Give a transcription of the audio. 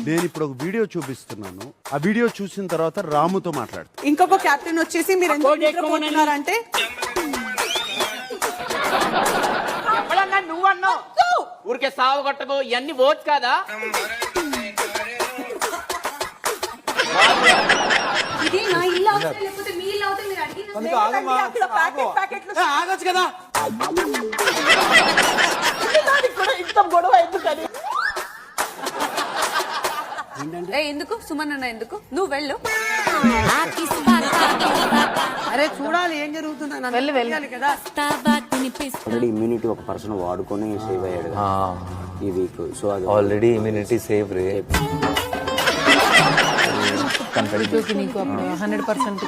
నేను ఇప్పుడు ఒక వీడియో చూపిస్తున్నాను. ఆ వీడియో చూసిన తర్వాత రాముతో మాట్లాడు. ఇంకొక కెప్టెన్ వచ్చేసి మీరు ఎందుకు నిద్రపోతున్నారంటే ఎప్పుడన్నా నువ్వు అన్నావు ఊరికే సాగు కొట్టకు ఇవన్నీ ఓట్స్ కాదా? ఇది నా ఇల్లు అవుతుంది లేకపోతే మీ ఇల్లు అవుతుంది మీరు అడిగిన ఆగొచ్చు కదా. ఇంత గొడవ ఎందుకని? ఎందుకు సుమన్ అన్న ఎందుకు నువ్వు వెళ్ళు. అరే చూడాలి ఏం జరుగుతుందో వెళ్ళాలి కదా. ఆల్రెడీ ఇమ్యూనిటీ ఒక పర్సన్ వాడుకొని సేవ్ అయ్యాడు ఈ వీక్. సో అది ఆల్రెడీ ఇమ్యూనిటీ సేవ్ రే. నీకు 100%